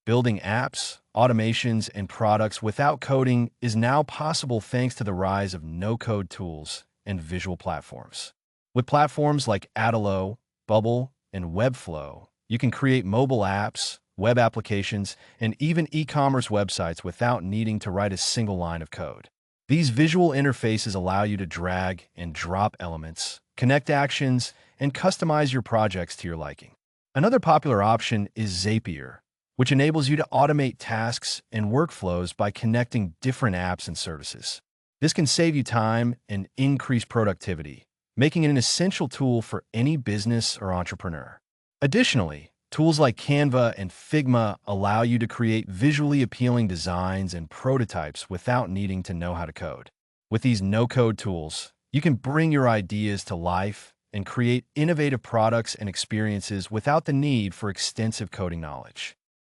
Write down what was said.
Building apps, automations, and products without coding is now possible thanks to the rise of no-code tools and visual platforms. With platforms like Adalo, Bubble, and Webflow, you can create mobile apps, web applications, and even e-commerce websites without needing to write a single line of code. These visual interfaces allow you to drag and drop elements, connect actions, and customize your projects to your liking. Another popular option is Zapier, which enables you to automate tasks and workflows by connecting different apps and services. This can save you time and increase productivity, making it an essential tool for any business or entrepreneur. Additionally, tools like Canva and Figma allow you to create visually appealing designs and prototypes without needing to know how to code. With these no-code tools, you can bring your ideas to life and create innovative products and experiences without the need for extensive coding knowledge.